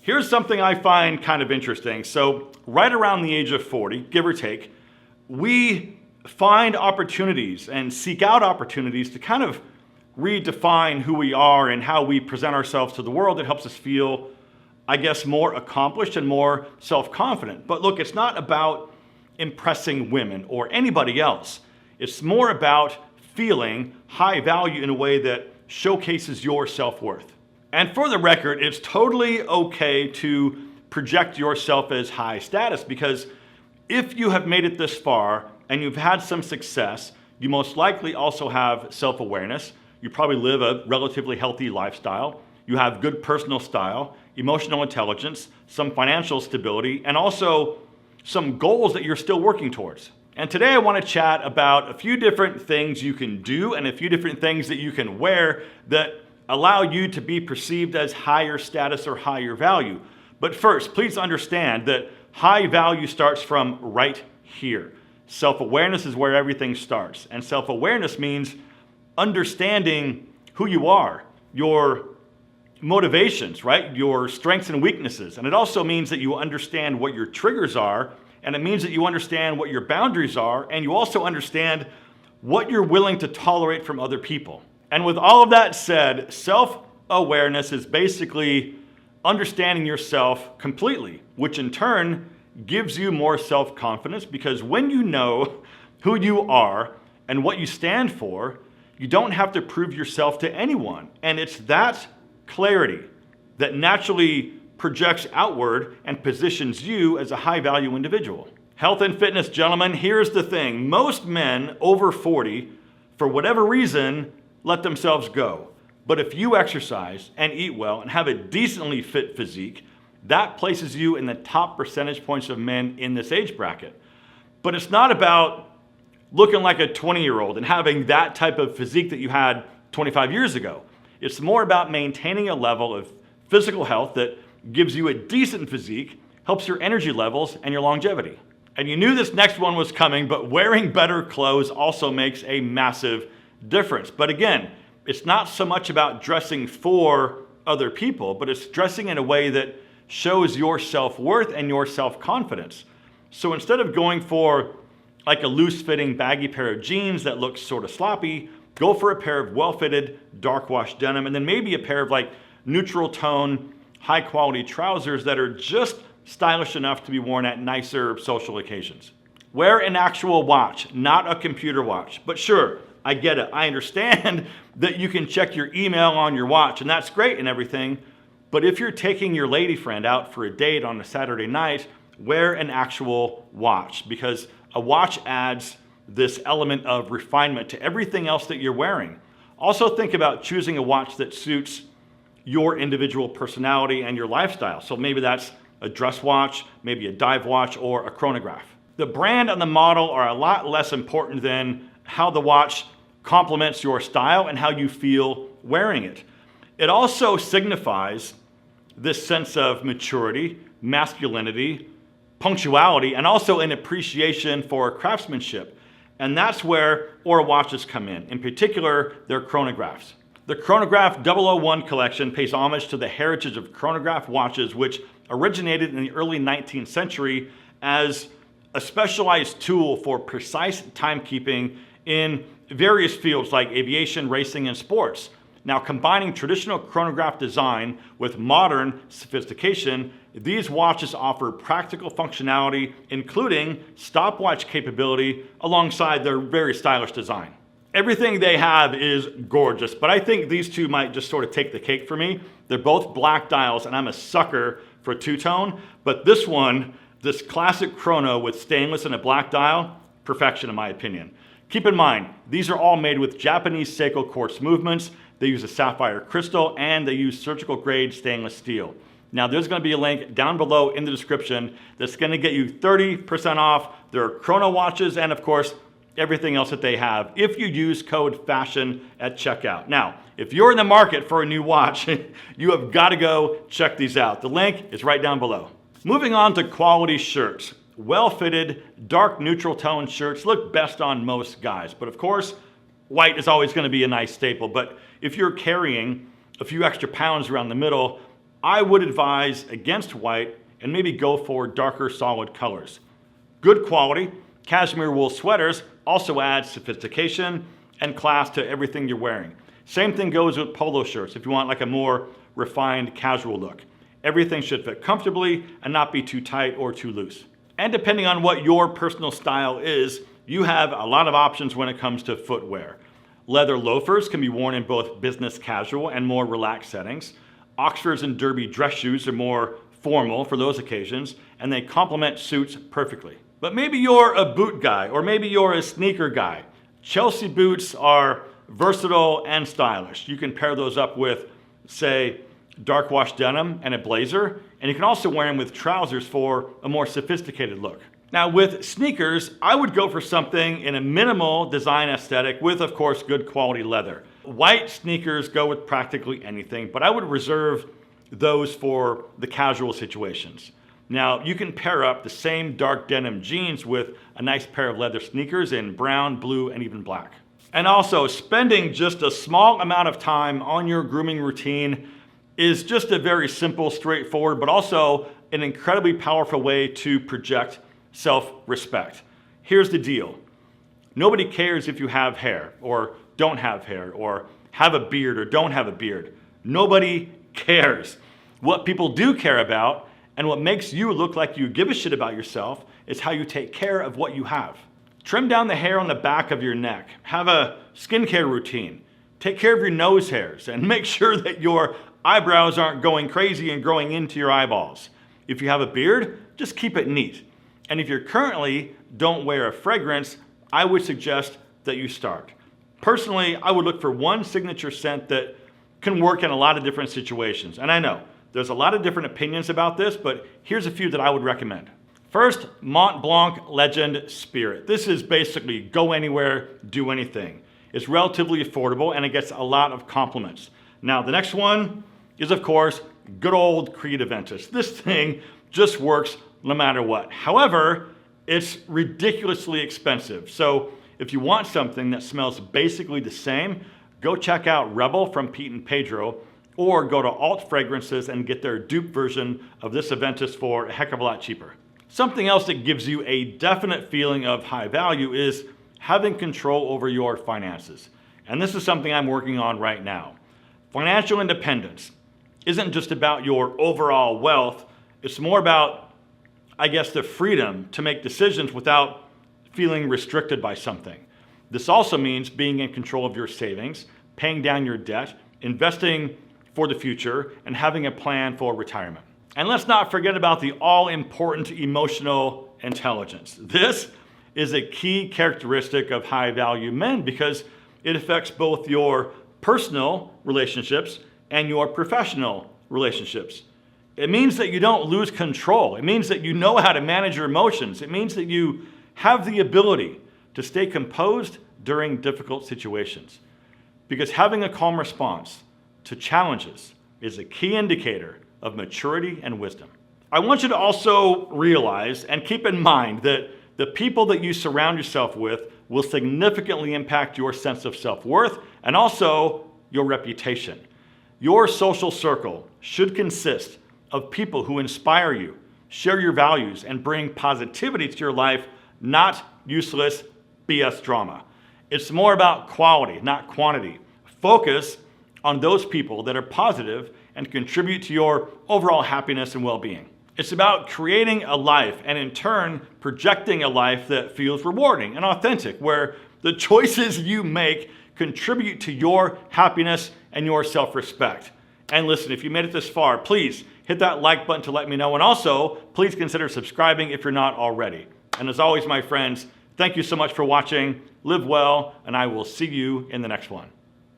Here's something I find kind of interesting. So right around the age of 40, give or take, we find opportunities and seek out opportunities to kind of redefine who we are and how we present ourselves to the world. It helps us feel, I guess, more accomplished and more self-confident. But look, it's not about impressing women or anybody else. It's more about feeling high value in a way that showcases your self-worth. And for the record, it's totally okay to project yourself as high status, because if you have made it this far and you've had some success, you most likely also have self-awareness. You probably live a relatively healthy lifestyle. You have good personal style, emotional intelligence, some financial stability, and also some goals that you're still working towards. And today I want to chat about a few different things you can do and a few different things that you can wear that allow you to be perceived as higher status or higher value. But first, please understand that high value starts from right here. Self-awareness is where everything starts. And self-awareness means understanding who you are, your motivations, right? Your strengths and weaknesses. And it also means that you understand what your triggers are, and it means that you understand what your boundaries are, and you also understand what you're willing to tolerate from other people. And with all of that said, self-awareness is basically understanding yourself completely, which in turn gives you more self-confidence, because when you know who you are and what you stand for, you don't have to prove yourself to anyone. And it's that clarity that naturally projects outward and positions you as a high-value individual. Health and fitness, gentlemen, here's the thing. Most men over 40, for whatever reason, let themselves go. But if you exercise and eat well and have a decently fit physique, that places you in the top percentage points of men in this age bracket. But it's not about looking like a 20-year-old and having that type of physique that you had 25 years ago. It's more about maintaining a level of physical health that gives you a decent physique, helps your energy levels and your longevity. And you knew this next one was coming, but wearing better clothes also makes a massive difference. But again, it's not so much about dressing for other people, but it's dressing in a way that shows your self-worth and your self-confidence. So instead of going for like a loose-fitting baggy pair of jeans that looks sort of sloppy, go for a pair of well-fitted dark wash denim, and then maybe a pair of like neutral tone, high quality trousers that are just stylish enough to be worn at nicer social occasions. Wear an actual watch, not a computer watch. But sure, I get it. I understand that you can check your email on your watch, and that's great and everything. But if you're taking your lady friend out for a date on a Saturday night, wear an actual watch, because a watch adds this element of refinement to everything else that you're wearing. Also think about choosing a watch that suits your individual personality and your lifestyle. So maybe that's a dress watch, maybe a dive watch, or a chronograph. The brand and the model are a lot less important than how the watch complements your style and how you feel wearing it. It also signifies this sense of maturity, masculinity, punctuality, and also an appreciation for craftsmanship. And that's where Oura watches come in particular, their chronographs. The Chronograph 001 collection pays homage to the heritage of chronograph watches, which originated in the early 19th century as a specialized tool for precise timekeeping in various fields like aviation, racing, and sports. Now, combining traditional chronograph design with modern sophistication, these watches offer practical functionality, including stopwatch capability, alongside their very stylish design. Everything they have is gorgeous, but I think these two might just sort of take the cake for me. They're both black dials, and I'm a sucker for two-tone, but this one, this classic chrono with stainless and a black dial, perfection in my opinion. Keep in mind, these are all made with Japanese Seiko quartz movements. They use a sapphire crystal, and they use surgical grade stainless steel. Now there's going to be a link down below in the description that's going to get you 30% off their chrono watches and of course everything else that they have if you use code FASHION at checkout. Now, if you're in the market for a new watch, you have got to go check these out. The link is right down below. Moving on to quality shirts. Well-fitted, dark neutral tone shirts look best on most guys, but of course, white is always going to be a nice staple. But if you're carrying a few extra pounds around the middle, I would advise against white and maybe go for darker solid colors. Good quality cashmere wool sweaters also add sophistication and class to everything you're wearing. Same thing goes with polo shirts if you want like a more refined casual look. Everything should fit comfortably and not be too tight or too loose. And depending on what your personal style is, you have a lot of options when it comes to footwear. Leather loafers can be worn in both business casual and more relaxed settings. Oxfords and derby dress shoes are more formal for those occasions, and they complement suits perfectly. But maybe you're a boot guy, or maybe you're a sneaker guy. Chelsea boots are versatile and stylish. You can pair those up with, say, dark wash denim and a blazer, and you can also wear them with trousers for a more sophisticated look. Now with sneakers, I would go for something in a minimal design aesthetic with, of course, good quality leather. White sneakers go with practically anything, but I would reserve those for the casual situations. Now you can pair up the same dark denim jeans with a nice pair of leather sneakers in brown, blue, and even black. And also, spending just a small amount of time on your grooming routine is just a very simple, straightforward, but also an incredibly powerful way to project self-respect. Here's the deal. Nobody cares if you have hair or don't have hair or have a beard or don't have a beard. Nobody cares. What people do care about and what makes you look like you give a shit about yourself is how you take care of what you have. Trim down the hair on the back of your neck. Have a skincare routine. Take care of your nose hairs and make sure that your eyebrows aren't going crazy and growing into your eyeballs. If you have a beard, just keep it neat. And if you currently don't wear a fragrance, I would suggest that you start. Personally, I would look for one signature scent that can work in a lot of different situations. And I know there's a lot of different opinions about this, but here's a few that I would recommend. First, Mont Blanc Legend Spirit. This is basically go anywhere, do anything. It's relatively affordable and it gets a lot of compliments. Now, the next one is, of course, good old Creed Aventus. This thing just works no matter what. However, it's ridiculously expensive. So if you want something that smells basically the same, go check out Rebel from Pete and Pedro, or go to Alt Fragrances and get their dupe version of this Aventus for a heck of a lot cheaper. Something else that gives you a definite feeling of high value is having control over your finances. And this is something I'm working on right now. Financial independence isn't just about your overall wealth. It's more about, I guess, the freedom to make decisions without feeling restricted by something. This also means being in control of your savings, paying down your debt, investing for the future, and having a plan for retirement. And let's not forget about the all-important emotional intelligence. This is a key characteristic of high-value men because it affects both your personal relationships and your professional relationships. It means that you don't lose control. It means that you know how to manage your emotions. It means that you have the ability to stay composed during difficult situations. Because having a calm response to challenges is a key indicator of maturity and wisdom. I want you to also realize and keep in mind that the people that you surround yourself with will significantly impact your sense of self-worth and also your reputation. Your social circle should consist of people who inspire you, share your values, and bring positivity to your life, not useless BS drama. It's more about quality, not quantity. Focus on those people that are positive and contribute to your overall happiness and well-being. It's about creating a life and in turn projecting a life that feels rewarding and authentic, where the choices you make contribute to your happiness and your self-respect. And listen, if you made it this far, please hit that like button to let me know. And also, please consider subscribing if you're not already. And as always, my friends, thank you so much for watching. Live well, and I will see you in the next one.